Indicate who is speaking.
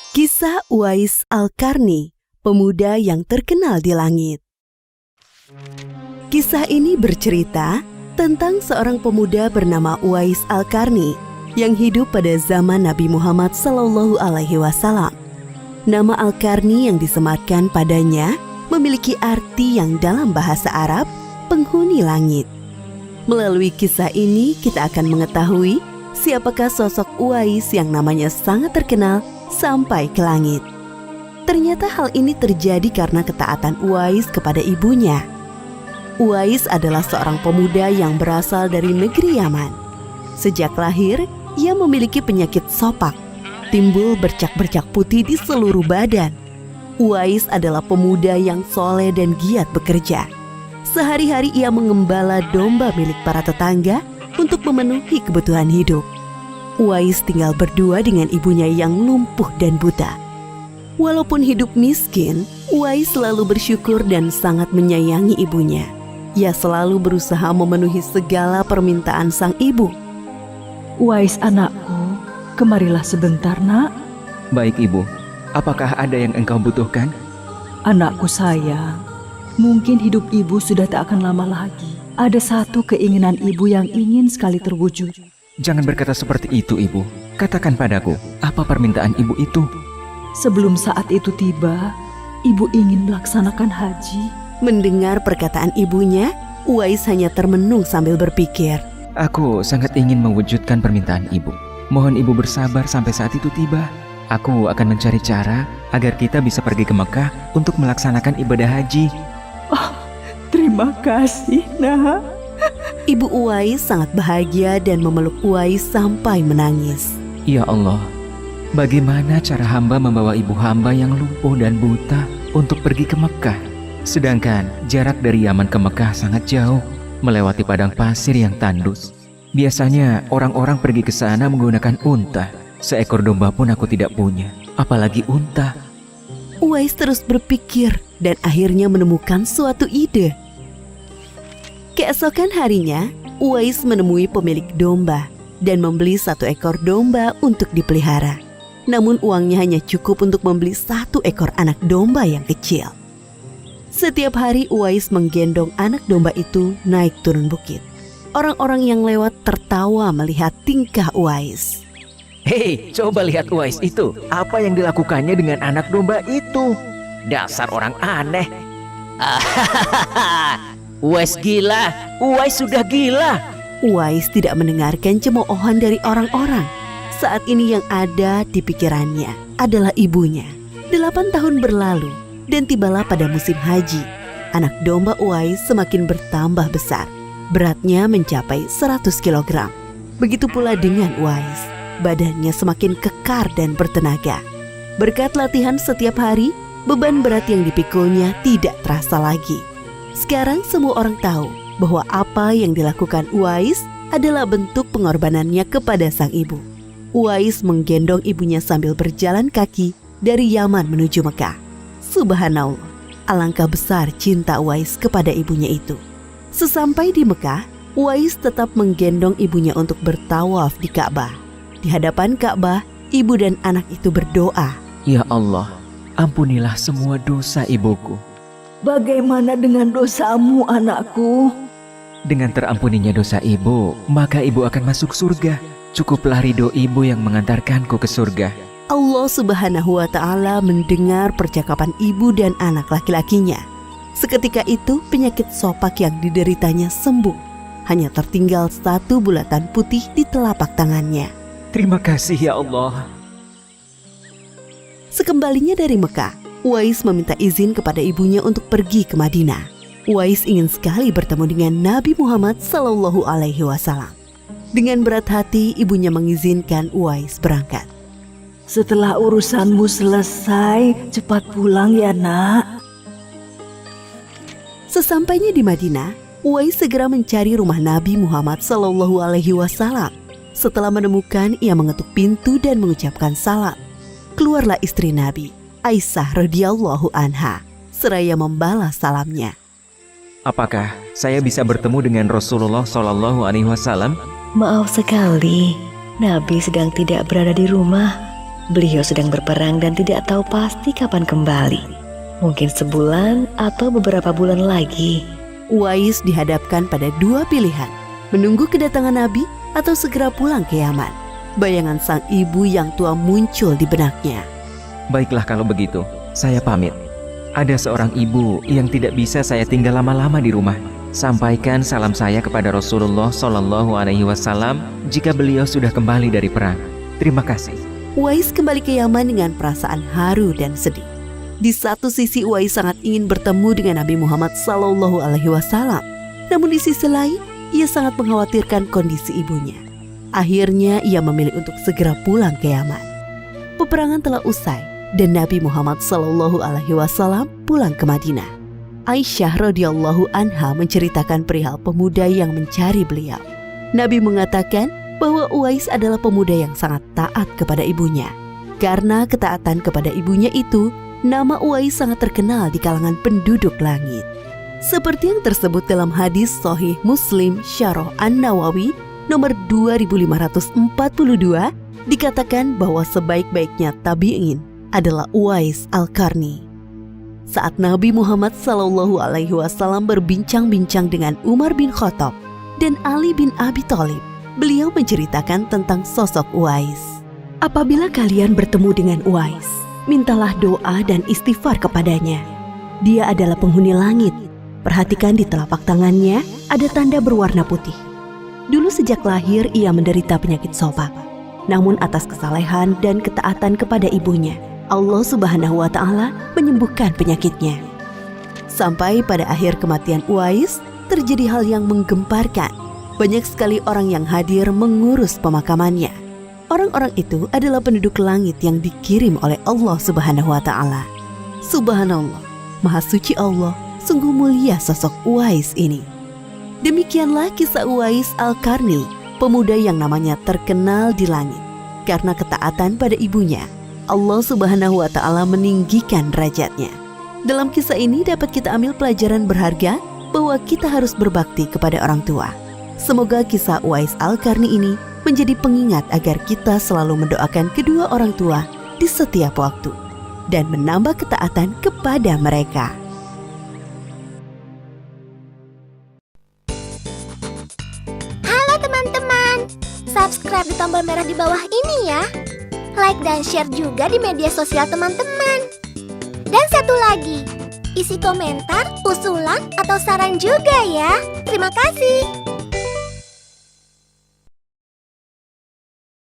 Speaker 1: Kisah Uwais Al-Qarni, pemuda yang terkenal di langit. Kisah ini bercerita tentang seorang pemuda bernama Uwais Al-Qarni yang hidup pada zaman Nabi Muhammad SAW. Nama Al-Qarni yang disematkan padanya memiliki arti yang dalam bahasa Arab, penghuni langit. Melalui kisah ini kita akan mengetahui siapakah sosok Uwais yang namanya sangat terkenal sampai ke langit. Ternyata hal ini terjadi karena ketaatan Uwais kepada ibunya. Uwais adalah seorang pemuda yang berasal dari negeri Yaman. Sejak lahir, ia memiliki penyakit sopak, timbul bercak-bercak putih di seluruh badan. Uwais adalah pemuda yang soleh dan giat bekerja. Sehari-hari ia mengembala domba milik para tetangga untuk memenuhi kebutuhan hidup. Uwais tinggal berdua dengan ibunya yang lumpuh dan buta. Walaupun hidup miskin, Uwais selalu bersyukur dan sangat menyayangi ibunya. Ia selalu berusaha memenuhi segala permintaan sang ibu.
Speaker 2: Uwais anakku, kemarilah sebentar nak.
Speaker 3: Baik ibu, apakah ada yang engkau butuhkan?
Speaker 2: Anakku sayang, mungkin hidup ibu sudah tak akan lama lagi. Ada satu keinginan ibu yang ingin sekali terwujud.
Speaker 3: Jangan berkata seperti itu ibu. Katakan padaku, apa permintaan ibu itu?
Speaker 2: Sebelum saat itu tiba, ibu ingin melaksanakan haji.
Speaker 1: Mendengar perkataan ibunya, Uwais hanya termenung sambil berpikir.
Speaker 3: Aku sangat ingin mewujudkan permintaan ibu. Mohon ibu bersabar sampai saat itu tiba. Aku akan mencari cara agar kita bisa pergi ke Mekah untuk melaksanakan ibadah haji.
Speaker 2: Oh, terima kasih nak.
Speaker 1: Ibu Uwais sangat bahagia dan memeluk Uwais sampai menangis.
Speaker 3: Ya Allah, bagaimana cara hamba membawa ibu hamba yang lumpuh dan buta untuk pergi ke Mekah? Sedangkan jarak dari Yaman ke Mekah sangat jauh, melewati padang pasir yang tandus. Biasanya orang-orang pergi ke sana menggunakan unta. Seekor domba pun aku tidak punya, apalagi unta.
Speaker 1: Uwais terus berpikir dan akhirnya menemukan suatu ide. Keesokan harinya, Uwais menemui pemilik domba dan membeli 1 ekor domba untuk dipelihara. Namun uangnya hanya cukup untuk membeli 1 ekor anak domba yang kecil. Setiap hari Uwais menggendong anak domba itu naik turun bukit. Orang-orang yang lewat tertawa melihat tingkah Uwais.
Speaker 3: Hei, coba lihat Uwais itu. Apa yang dilakukannya dengan anak domba itu? Dasar orang aneh. Uwais gila. Uwais sudah gila.
Speaker 1: Uwais tidak mendengarkan cemoohan dari orang-orang. Saat ini yang ada di pikirannya adalah ibunya. 8 tahun berlalu dan tibalah pada musim haji. Anak domba Uwais semakin bertambah besar. Beratnya mencapai 100 kg. Begitu pula dengan Uwais. Badannya semakin kekar dan bertenaga. Berkat latihan setiap hari, beban berat yang dipikulnya tidak terasa lagi. Sekarang semua orang tahu bahwa apa yang dilakukan Uwais adalah bentuk pengorbanannya kepada sang ibu. Uwais menggendong ibunya sambil berjalan kaki dari Yaman menuju Mekah. Subhanallah, alangkah besar cinta Uwais kepada ibunya itu. Sesampai di Mekah, Uwais tetap menggendong ibunya untuk bertawaf di Ka'bah. Di hadapan Ka'bah, ibu dan anak itu berdoa.
Speaker 3: Ya Allah, ampunilah semua dosa ibuku.
Speaker 2: Bagaimana dengan dosamu anakku?
Speaker 3: Dengan terampuninya dosa ibu, maka ibu akan masuk surga. Cukuplah ridho ibu yang mengantarkanku ke surga.
Speaker 1: Allah Subhanahu wa Ta'ala mendengar percakapan ibu dan anak laki-lakinya. Seketika itu penyakit sopak yang dideritanya sembuh. Hanya tertinggal 1 bulatan putih di telapak tangannya.
Speaker 3: Terima kasih ya Allah.
Speaker 1: Sekembalinya dari Mekah, Uwais meminta izin kepada ibunya untuk pergi ke Madinah. Uwais ingin sekali bertemu dengan Nabi Muhammad SAW. Dengan berat hati, ibunya mengizinkan Uwais berangkat.
Speaker 2: Setelah urusanmu selesai, cepat pulang ya nak.
Speaker 1: Sesampainya di Madinah, Uwais segera mencari rumah Nabi Muhammad SAW. Setelah menemukan, ia mengetuk pintu dan mengucapkan salam. Keluarlah istri Nabi, Aisyah radhiyallahu anha, seraya membalas salamnya.
Speaker 3: Apakah saya bisa bertemu dengan Rasulullah SAW?
Speaker 4: Maaf sekali, Nabi sedang tidak berada di rumah. Beliau sedang berperang dan tidak tahu pasti kapan kembali. Mungkin sebulan atau beberapa bulan lagi.
Speaker 1: Uwais dihadapkan pada dua pilihan, menunggu kedatangan Nabi atau segera pulang ke Yaman. Bayangan sang ibu yang tua muncul di benaknya.
Speaker 3: Baiklah kalau begitu, saya pamit. Ada seorang ibu yang tidak bisa saya tinggal lama-lama di rumah. Sampaikan salam saya kepada Rasulullah Shallallahu Alaihi Wasallam jika beliau sudah kembali dari perang. Terima kasih.
Speaker 1: Uwais kembali ke Yaman dengan perasaan haru dan sedih. Di satu sisi Uwais sangat ingin bertemu dengan Nabi Muhammad Shallallahu Alaihi Wasallam, namun di sisi lain ia sangat mengkhawatirkan kondisi ibunya. Akhirnya ia memilih untuk segera pulang ke Yaman. Peperangan telah usai dan Nabi Muhammad Shallallahu Alaihi Wasallam pulang ke Madinah. Aisyah radhiyallahu anha menceritakan perihal pemuda yang mencari beliau. Nabi mengatakan bahwa Uwais adalah pemuda yang sangat taat kepada ibunya. Karena ketaatan kepada ibunya itu, nama Uwais sangat terkenal di kalangan penduduk langit. Seperti yang tersebut dalam hadis Sahih Muslim Syarah An-Nawawi nomor 2542, dikatakan bahwa sebaik-baiknya tabi'in adalah Uwais Al-Qarni. Saat Nabi Muhammad SAW berbincang-bincang dengan Umar bin Khattab dan Ali bin Abi Thalib, beliau menceritakan tentang sosok Uwais. Apabila kalian bertemu dengan Uwais, mintalah doa dan istighfar kepadanya. Dia adalah penghuni langit. Perhatikan di telapak tangannya ada tanda berwarna putih. Dulu sejak lahir ia menderita penyakit sobak. Namun atas kesalehan dan ketaatan kepada ibunya, Allah Subhanahu wa Ta'ala menyembuhkan penyakitnya. Sampai pada akhir kematian Uwais, terjadi hal yang menggemparkan. Banyak sekali orang yang hadir mengurus pemakamannya. Orang-orang itu adalah penduduk langit yang dikirim oleh Allah Subhanahu wa Ta'ala. Subhanallah, Maha Suci Allah, sungguh mulia sosok Uwais ini. Demikianlah kisah Uwais Al-Qarni, pemuda yang namanya terkenal di langit. Karena ketaatan pada ibunya, Allah Subhanahu wa Ta'ala meninggikan derajatnya. Dalam kisah ini dapat kita ambil pelajaran berharga bahwa kita harus berbakti kepada orang tua. Semoga kisah Uwais Al-Qarni ini menjadi pengingat agar kita selalu mendoakan kedua orang tua di setiap waktu dan menambah ketaatan kepada mereka.
Speaker 5: Halo teman-teman, subscribe di tombol merah di bawah ini ya. Like dan share juga di media sosial teman-teman. Dan satu lagi, isi komentar, usulan, atau saran juga ya. Terima kasih.